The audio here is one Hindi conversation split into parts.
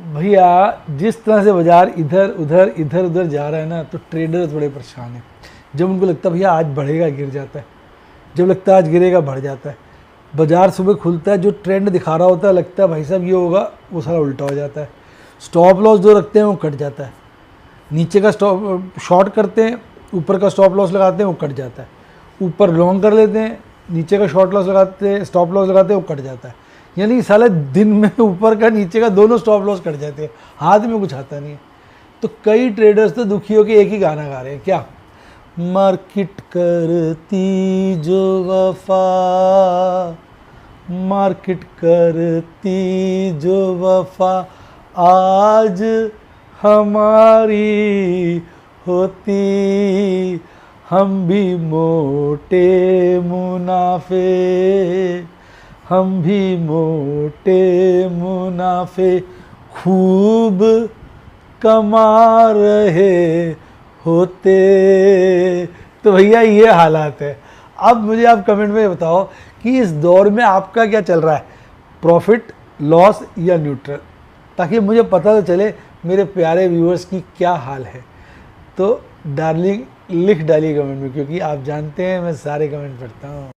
भैया जिस तरह से बाजार इधर उधर जा रहा है ना, तो ट्रेडर्स बड़े परेशान हैं। जब उनको लगता है भैया आज बढ़ेगा गिर जाता है, जब लगता है आज गिरेगा बढ़ जाता है। बाजार सुबह खुलता है, जो ट्रेंड दिखा रहा होता है लगता है भाई साहब ये होगा, वो सारा उल्टा हो जाता है। स्टॉप लॉस जो रखते हैं वो कट जाता है, नीचे का स्टॉप शॉर्ट करते हैं, ऊपर का स्टॉप लॉस लगाते हैं वो कट जाता है, ऊपर लॉन्ग कर लेते हैं, नीचे का शॉर्ट लॉस लगाते हैं, स्टॉप लॉस लगाते हैं वो कट जाता है। यानी साले दिन में ऊपर का नीचे का दोनों स्टॉप लॉस कट जाते हैं, हाथ में कुछ आता नहीं है। तो कई ट्रेडर्स तो दुखी होकर एक ही गाना गा रहे हैं, क्या? मार्केट करती जो वफा, मार्केट करती जो वफा, आज हमारी होती, हम भी मोटे मुनाफे, हम भी मोटे मुनाफे खूब कमा रहे होते। तो भैया ये हालात है। अब मुझे आप कमेंट में बताओ कि इस दौर में आपका क्या चल रहा है, प्रॉफिट, लॉस या न्यूट्रल, ताकि मुझे पता तो चले मेरे प्यारे व्यूअर्स की क्या हाल है। तो डार्लिंग लिख डालिए कमेंट में, क्योंकि आप जानते हैं मैं सारे कमेंट पढ़ता हूँ।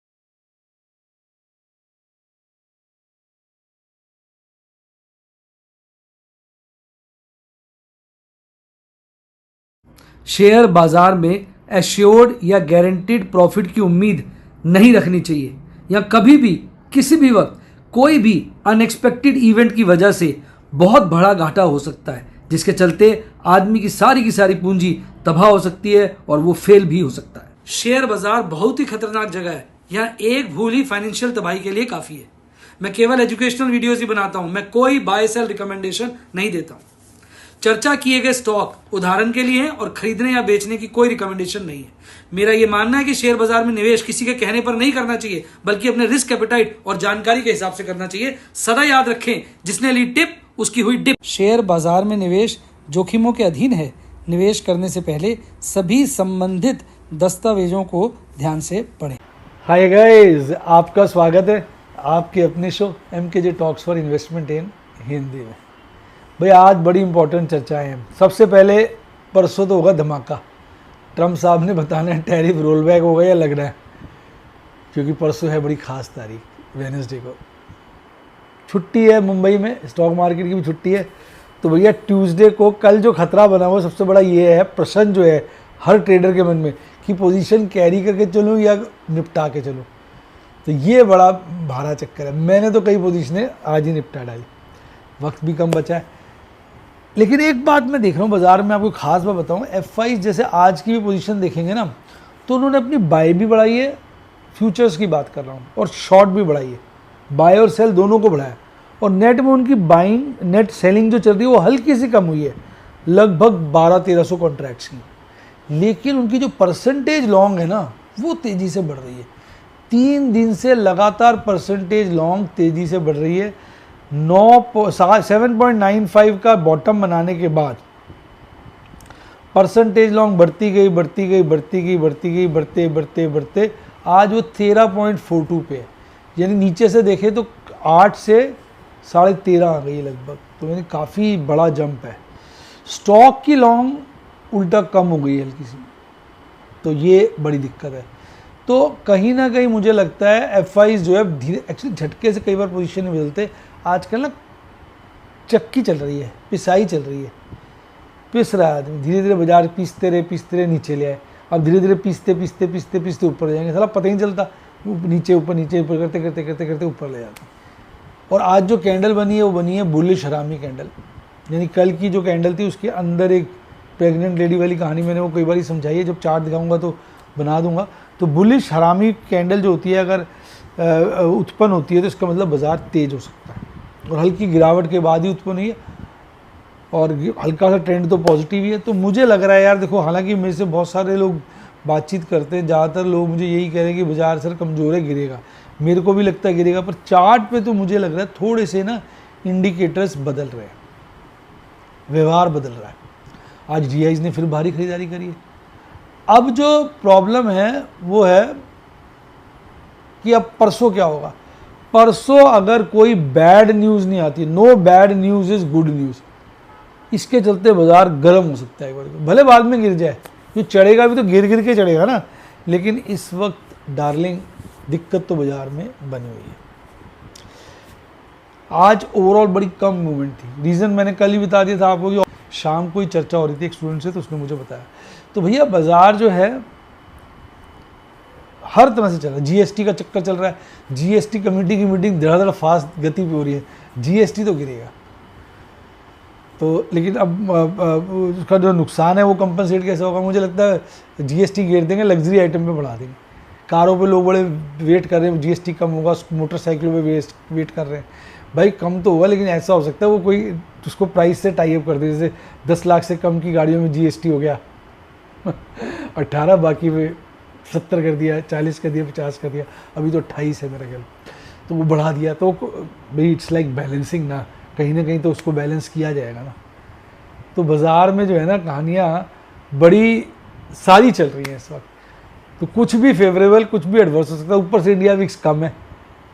शेयर बाजार में एश्योर्ड या गारंटीड प्रॉफिट की उम्मीद नहीं रखनी चाहिए, या कभी भी किसी भी वक्त कोई भी अनएक्सपेक्टेड इवेंट की वजह से बहुत बड़ा घाटा हो सकता है, जिसके चलते आदमी की सारी पूंजी तबाह हो सकती है और वो फेल भी हो सकता है। शेयर बाजार बहुत ही खतरनाक जगह है, यहाँ एक भूल ही फाइनेंशियल तबाही के लिए काफी है। मैं केवल एजुकेशनल वीडियोस ही बनाता हूं, मैं कोई बाय सेल रिकमेंडेशन नहीं देता हूं। चर्चा किए गए स्टॉक उदाहरण के लिए हैं और खरीदने या बेचने की कोई रिकमेंडेशन नहीं है। मेरा यह मानना है कि शेयर बाजार में निवेश किसी के कहने पर नहीं करना चाहिए, बल्कि अपने रिस्क एपेटाइट और जानकारी के हिसाब से करना चाहिए। सदा याद रखें, जिसने ली टिप उसकी हुई डिप। शेयर बाजार में निवेश जोखिमों के अधीन है। निवेश करने से पहले सभी संबंधित दस्तावेजों को ध्यान से पढ़ें। हाय गाइस, आपका स्वागत है आपके अपने show MKJ talks for investment इन हिंदी में। भाई आज बड़ी इंपॉर्टेंट चर्चाएं हैं। सबसे पहले परसों तो होगा धमाका, ट्रम्प साहब ने बताना है टैरिफ रोल बैक होगा या लग रहा है, क्योंकि परसों है बड़ी खास तारीख, वेडनेसडे को छुट्टी है मुंबई में, स्टॉक मार्केट की भी छुट्टी है। तो भैया ट्यूसडे को कल जो खतरा बना हुआ सबसे बड़ा ये है, प्रश्न जो है हर ट्रेडर के मन में, कि पोजीशन कैरी करके चलूँ या निपटा के चलूँ। तो ये बड़ा भारा चक्कर है। मैंने तो कई पोजीशनें आज ही निपटा डाली, वक्त भी कम बचा है। लेकिन एक बात मैं देख रहा हूँ बाजार में, आपको खास बात बताऊँ, FIs जैसे आज की भी पोजीशन देखेंगे ना, तो उन्होंने अपनी बाय भी बढ़ाई है, फ्यूचर्स की बात कर रहा हूँ, और शॉर्ट भी बढ़ाई है, बाय और सेल दोनों को बढ़ाया। और नेट में उनकी बाइंग, नेट सेलिंग जो चल रही है वो हल्की सी कम हुई है, लगभग 1200-1300 कॉन्ट्रैक्ट्स की। लेकिन उनकी जो परसेंटेज लॉन्ग है ना, वो तेज़ी से बढ़ रही है। 3 दिन से लगातार परसेंटेज लॉन्ग तेज़ी से बढ़ रही है। 7.95 का बॉटम बनाने के बाद परसेंटेज लॉन्ग बढ़ती गई बढ़ते आज वो 13.42 पे है। यानी नीचे से देखें तो 8 से 13.5 आ गई है लगभग, तो यानी काफ़ी बड़ा जंप है। स्टॉक की लॉन्ग उल्टा कम हो गई है हल्की सी, तो ये बड़ी दिक्कत है। तो कहीं ना कहीं मुझे लगता है FIs जो है धीरे, एक्चुअली झटके से कई बार पोजीशन नहीं बदलते। आजकल ना चक्की चल रही है, पिसाई चल रही है, पिस रहा है आदमी, धीरे धीरे बाजार पीसते रहे नीचे ले आए। अब धीरे धीरे पीसते ऊपर जाएंगे, साला पता ही नहीं चलता, नीचे ऊपर करते ऊपर ले जाते। और आज जो कैंडल बनी है वो बनी है बुलिश हरामी कैंडल। यानी कल की जो कैंडल थी उसके अंदर एक प्रेग्नेंट लेडी वाली कहानी मैंने वो कई बार समझाई है, जब चार्ट दिखाऊंगा तो बना दूंगा। तो बुलिश हरामी कैंडल जो होती है अगर उत्पन्न होती है तो इसका मतलब बाजार तेज हो सकता है, और हल्की गिरावट के बाद ही उत्पन्न हुई है, और हल्का सा ट्रेंड तो पॉजिटिव ही है। तो मुझे लग रहा है यार, देखो हालांकि मेरे से बहुत सारे लोग बातचीत करते हैं, ज़्यादातर लोग मुझे यही कह रहे हैं कि बाजार सर कमज़ोर है, गिरेगा। मेरे को भी लगता है गिरेगा, पर चार्ट पे तो मुझे लग रहा है थोड़े से ना इंडिकेटर्स बदल रहे हैं, व्यवहार बदल रहा है। आज DIs ने फिर भारी खरीदारी करी है। अब जो प्रॉब्लम है वो है कि अब परसों क्या होगा। परसों अगर कोई बैड न्यूज़ नहीं आती, no bad news is good news, इसके चलते बाजार गर्म हो सकता है एक बार, भले बाद में गिर जाए, जो चढ़ेगा भी तो गिर गिर के चढ़ेगा ना, लेकिन इस वक्त डार्लिंग दिक्कत तो बाजार में बनी हुई है। आज ओवरऑल बड़ी कम मूवमेंट थी, रीज़न मैंने कल ही बता दिया था आपको कि शाम को ही चर्चा हो रही थी एक स्टूडेंट से, तो उसने मुझे बताया। तो भैया बाजार जो है हर तरह से चल रहा है, जीएसटी का चक्कर चल रहा है, जीएसटी कमेटी की मीटिंग धड़ाधड़ फास्ट गति पे हो रही है, जीएसटी तो गिरेगा। तो लेकिन अब उसका जो नुकसान है वो कंपनसेट कैसे होगा, मुझे लगता है जीएसटी गिर देंगे, लग्जरी आइटम पे बढ़ा देंगे, कारों पे लोग बड़े वेट कर रहे हैं जीएसटी कम होगा, मोटरसाइकिलों पे वेट कर रहे हैं, भाई कम तो होगा, लेकिन ऐसा हो सकता है वो कोई उसको प्राइस से टाई अप कर दे, जैसे 10 लाख से कम की गाड़ियों में जीएसटी हो गया 18, बाकी में 70 कर दिया, 40 कर दिया, 50 कर दिया, अभी तो 28 है मेरा ख्याल, तो वो बढ़ा दिया। तो भाई इट्स लाइक बैलेंसिंग ना कहीं तो उसको बैलेंस किया जाएगा ना। तो बाज़ार में जो है ना कहानियाँ बड़ी सारी चल रही हैं इस वक्त, तो कुछ भी फेवरेबल कुछ भी एडवर्स हो सकता है। ऊपर से इंडिया विक्स कम है,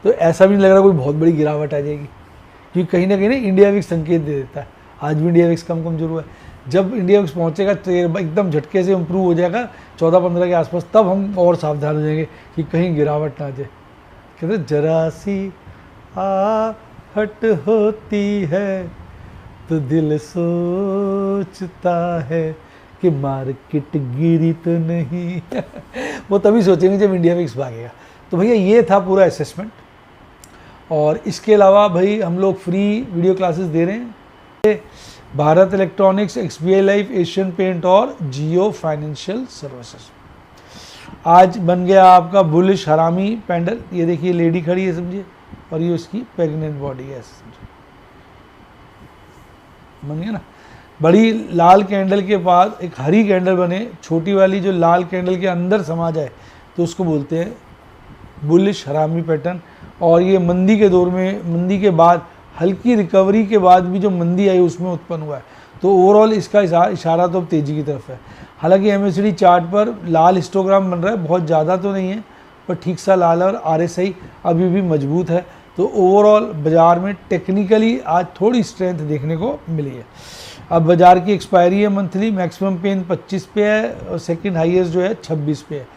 तो ऐसा भी नहीं लग रहा कोई बहुत बड़ी गिरावट आ जाएगी, क्योंकि कहीं ना इंडिया विक्स संकेत दे देता है। आज भी इंडिया विक्स कम कमजोर हुआ है, जब इंडिया विक्स पहुंचेगा तो एकदम झटके से इम्प्रूव हो जाएगा 14-15 के आसपास, तब हम और सावधान हो जाएंगे कि कहीं गिरावट ना आ जाए। कहते जरा सी आहट होती है तो दिल सोचता है कि मार्केट गिरी तो नहीं वो तभी सोचेंगे जब इंडिया विक्स भागेगा। तो भैया ये था पूरा असेसमेंट, और इसके अलावा भाई हम लोग फ्री वीडियो क्लासेस दे रहे हैं, Bharat Electronics, XBI Life, Asian Paint और जियो फाइनेंशियल सर्विसेज। आज बन गया आपका बुलिश हरामी पैंडल, ये देखिए लेडी खड़ी है समझिए, और ये उसकी प्रेग्नेंट बॉडी है समझिए, बन गया ना। बड़ी लाल कैंडल के बाद एक हरी कैंडल बने, छोटी वाली जो लाल कैंडल के अंदर समा जाए तो उसको बोलते हैं बुलिश हरामी पैटर्न। और ये मंदी के दौर में, मंदी के बाद हल्की रिकवरी के बाद भी जो मंदी आई उसमें उत्पन्न हुआ है, तो ओवरऑल इसका इशारा तो अब तेज़ी की तरफ है। हालांकि MACD चार्ट पर लाल हिस्टोग्राम बन रहा है, बहुत ज़्यादा तो नहीं है पर ठीक सा लाल है, और RSI अभी भी मजबूत है। तो ओवरऑल बाज़ार में टेक्निकली आज थोड़ी स्ट्रेंथ देखने को मिली है। अब बाज़ार की एक्सपायरी है मंथली, मैक्सिमम पेन 25 पे है और सेकंड हाईएस्ट जो है 26 पे है।